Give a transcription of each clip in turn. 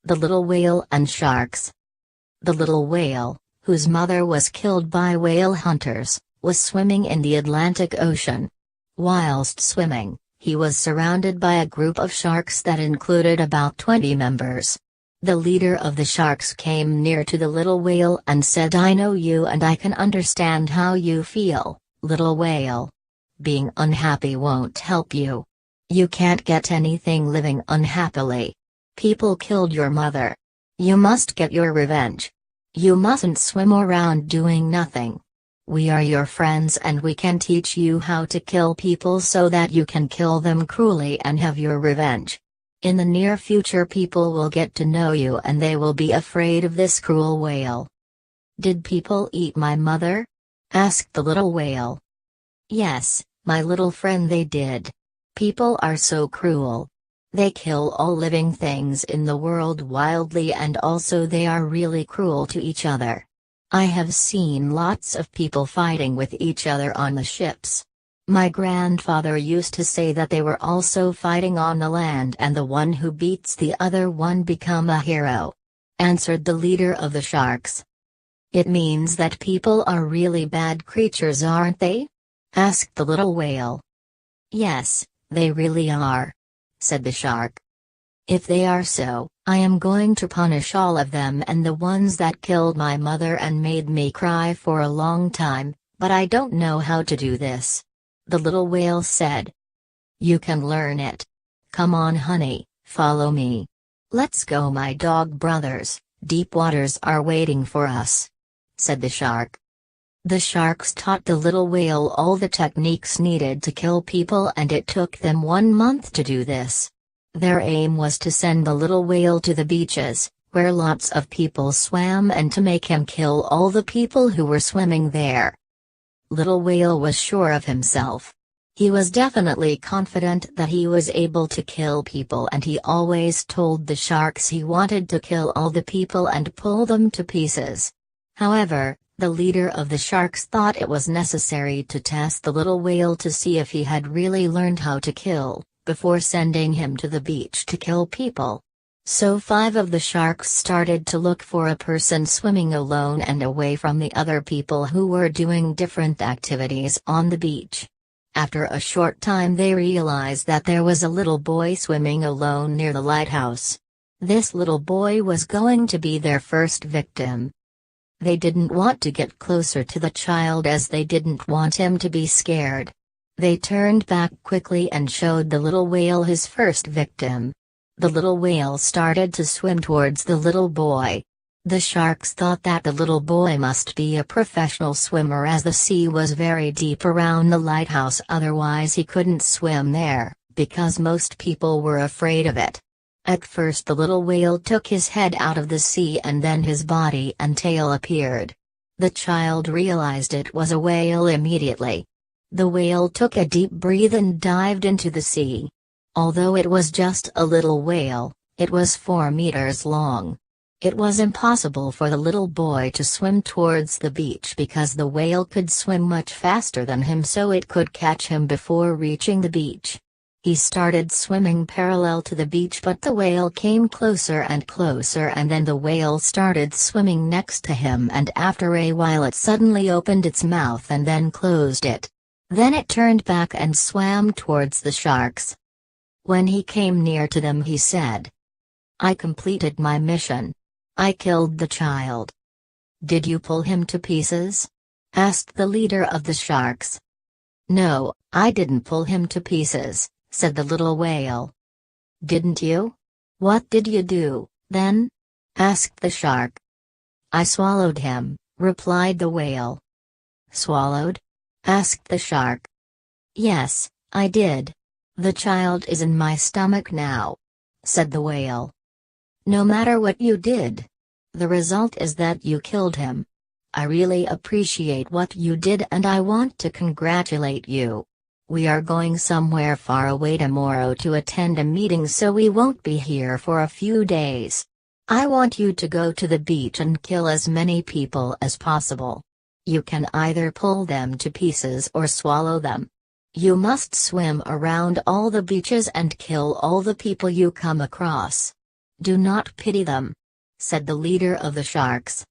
The Little Whale and Sharks. The little whale, whose mother was killed by whale hunters, was swimming in the Atlantic Ocean. Whilst swimming, he was surrounded by a group of sharks that included about 20 members. The leader of the sharks came near to the little whale and said, "I know you and I can understand how you feel, little whale. Being unhappy won't help you. You can't get anything living unhappily. People killed your mother. You must get your revenge. You mustn't swim around doing nothing. We are your friends and we can teach you how to kill people so that you can kill them cruelly and have your revenge. In the near future people will get to know you and they will be afraid of this cruel whale." "Did people eat my mother?" asked the little whale. "Yes, my little friend, they did. People are so cruel. They kill all living things in the world wildly and also they are really cruel to each other. I have seen lots of people fighting with each other on the ships. My grandfather used to say that they were also fighting on the land and the one who beats the other one become a hero," answered the leader of the sharks. "It means that people are really bad creatures, aren't they?" asked the little whale. "Yes, they really are," said the shark. "If they are so, I am going to punish all of them and the ones that killed my mother and made me cry for a long time, but I don't know how to do this," the little whale said. "You can learn it. Come on, honey, follow me. Let's go, my dog brothers, deep waters are waiting for us," said the shark. The sharks taught the little whale all the techniques needed to kill people and it took them 1 month to do this. Their aim was to send the little whale to the beaches, where lots of people swam, and to make him kill all the people who were swimming there. Little whale was sure of himself. He was definitely confident that he was able to kill people and he always told the sharks he wanted to kill all the people and pull them to pieces. However, the leader of the sharks thought it was necessary to test the little whale to see if he had really learned how to kill, before sending him to the beach to kill people. So 5 of the sharks started to look for a person swimming alone and away from the other people who were doing different activities on the beach. After a short time they realized that there was a little boy swimming alone near the lighthouse. This little boy was going to be their first victim. They didn't want to get closer to the child as they didn't want him to be scared. They turned back quickly and showed the little whale his first victim. The little whale started to swim towards the little boy. The sharks thought that the little boy must be a professional swimmer as the sea was very deep around the lighthouse, otherwise he couldn't swim there, because most people were afraid of it. At first the little whale took his head out of the sea and then his body and tail appeared. The child realized it was a whale immediately. The whale took a deep breath and dived into the sea. Although it was just a little whale, it was 4 meters long. It was impossible for the little boy to swim towards the beach because the whale could swim much faster than him, so it could catch him before reaching the beach. He started swimming parallel to the beach, but the whale came closer and closer, and then the whale started swimming next to him, and after a while it suddenly opened its mouth and then closed it. Then it turned back and swam towards the sharks. When he came near to them he said, "I completed my mission. I killed the child." "Did you pull him to pieces?" asked the leader of the sharks. "No, I didn't pull him to pieces," said the little whale. "Didn't you? What did you do, then?" asked the shark. "I swallowed him," replied the whale. "Swallowed?" asked the shark. "Yes, I did. The child is in my stomach now," said the whale. "No matter what you did, the result is that you killed him. I really appreciate what you did and I want to congratulate you. We are going somewhere far away tomorrow to attend a meeting, so we won't be here for a few days. I want you to go to the beach and kill as many people as possible. You can either pull them to pieces or swallow them. You must swim around all the beaches and kill all the people you come across. Do not pity them," said the leader of the sharks.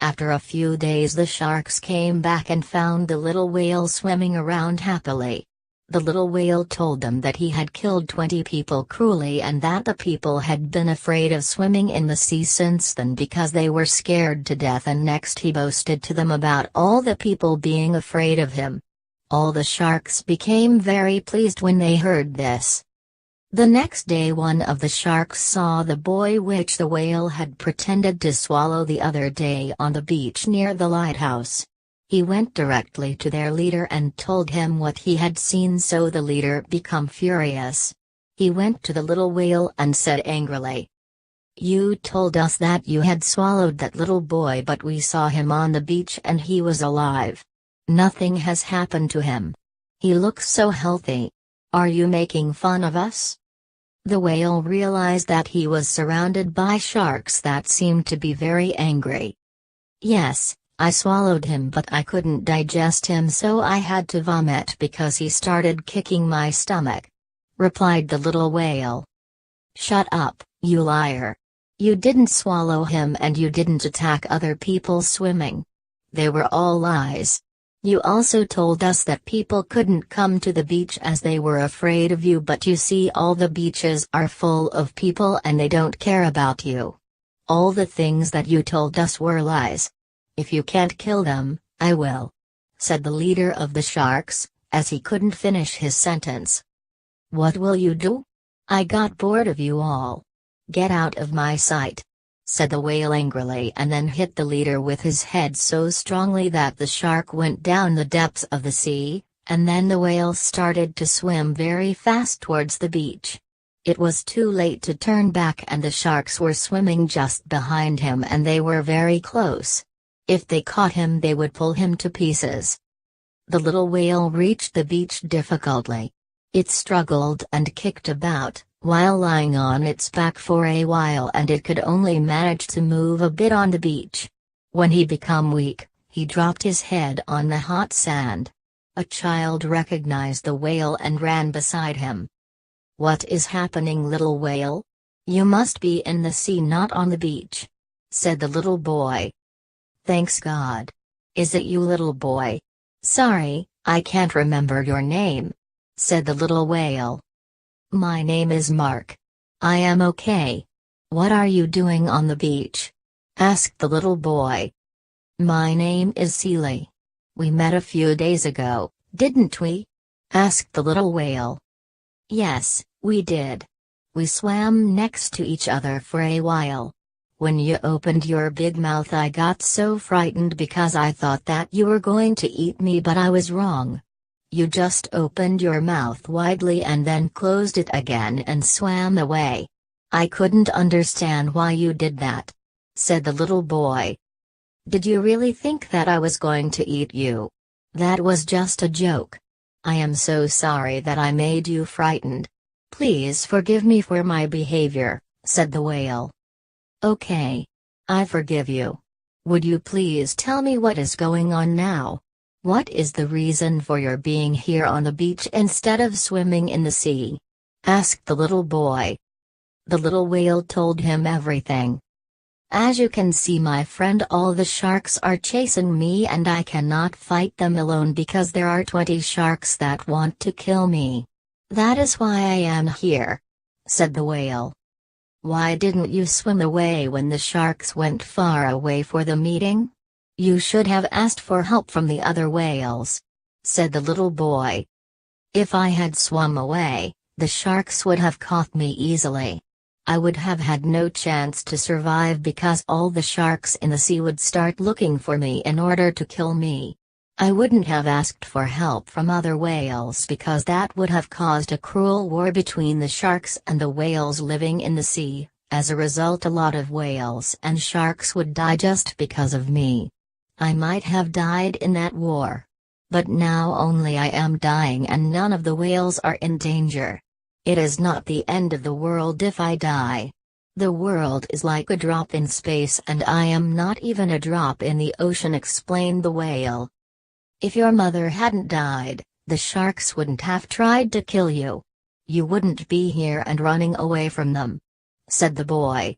After a few days the sharks came back and found the little whale swimming around happily. The little whale told them that he had killed 20 people cruelly and that the people had been afraid of swimming in the sea since then because they were scared to death, and next he boasted to them about all the people being afraid of him. All the sharks became very pleased when they heard this. The next day one of the sharks saw the boy which the whale had pretended to swallow the other day on the beach near the lighthouse. He went directly to their leader and told him what he had seen, so the leader became furious. He went to the little whale and said angrily, "You told us that you had swallowed that little boy, but we saw him on the beach and he was alive. Nothing has happened to him. He looks so healthy. Are you making fun of us?" The whale realized that he was surrounded by sharks that seemed to be very angry. "Yes, I swallowed him, but I couldn't digest him, so I had to vomit because he started kicking my stomach," replied the little whale. "Shut up, you liar. You didn't swallow him and you didn't attack other people swimming. They were all lies. You also told us that people couldn't come to the beach as they were afraid of you, but you see all the beaches are full of people and they don't care about you. All the things that you told us were lies. If you can't kill them, I will," said the leader of the sharks, as he couldn't finish his sentence. "What will you do? I got bored of you all. Get out of my sight," said the whale angrily, and then hit the leader with his head so strongly that the shark went down the depths of the sea, and then the whale started to swim very fast towards the beach. It was too late to turn back and the sharks were swimming just behind him and they were very close. If they caught him they would pull him to pieces. The little whale reached the beach difficultly. It struggled and kicked about, while lying on its back for a while, and it could only manage to move a bit on the beach. When he became weak, he dropped his head on the hot sand. A child recognized the whale and ran beside him. "What is happening, little whale? You must be in the sea, not on the beach," said the little boy. "Thanks God. Is it you, little boy? Sorry, I can't remember your name," said the little whale. "My name is Mark. I am okay. What are you doing on the beach?" asked the little boy. "My name is Sealy. We met a few days ago, didn't we?" asked the little whale. "Yes, we did. We swam next to each other for a while. When you opened your big mouth I got so frightened because I thought that you were going to eat me, but I was wrong. You just opened your mouth widely and then closed it again and swam away. I couldn't understand why you did that," said the little boy. "Did you really think that I was going to eat you? That was just a joke. I am so sorry that I made you frightened. Please forgive me for my behavior," said the whale. "Okay. I forgive you. Would you please tell me what is going on now? What is the reason for your being here on the beach instead of swimming in the sea?" asked the little boy. The little whale told him everything. "As you can see, my friend, all the sharks are chasing me and I cannot fight them alone because there are 20 sharks that want to kill me. That is why I am here," said the whale. "Why didn't you swim away when the sharks went far away for the meeting? You should have asked for help from the other whales," said the little boy. "If I had swum away, the sharks would have caught me easily. I would have had no chance to survive because all the sharks in the sea would start looking for me in order to kill me. I wouldn't have asked for help from other whales because that would have caused a cruel war between the sharks and the whales living in the sea. As a result, a lot of whales and sharks would die just because of me. I might have died in that war. But now only I am dying and none of the whales are in danger. It is not the end of the world if I die. The world is like a drop in space and I am not even a drop in the ocean," explained the whale. "If your mother hadn't died, the sharks wouldn't have tried to kill you. You wouldn't be here and running away from them. said the boy.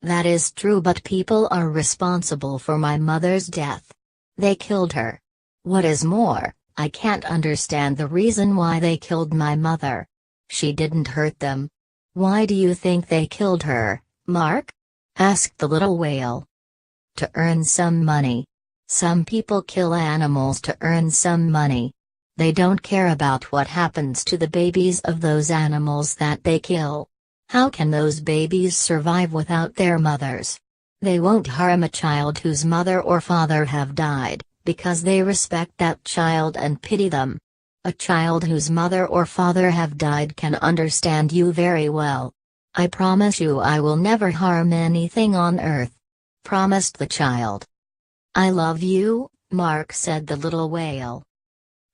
That is true, but people are responsible for my mother's death. They killed her. What is more, I can't understand the reason why they killed my mother. She didn't hurt them. Why do you think they killed her, Mark? Asked the little whale. To earn some money. Some people kill animals to earn some money. They don't care about what happens to the babies of those animals that they kill. How can those babies survive without their mothers? They won't harm a child whose mother or father have died, because they respect that child and pity them. A child whose mother or father have died can understand you very well. I promise you I will never harm anything on earth. Promised the child. I love you, Mark, said the little whale.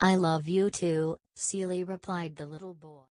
I love you too, Sealy replied the little boy.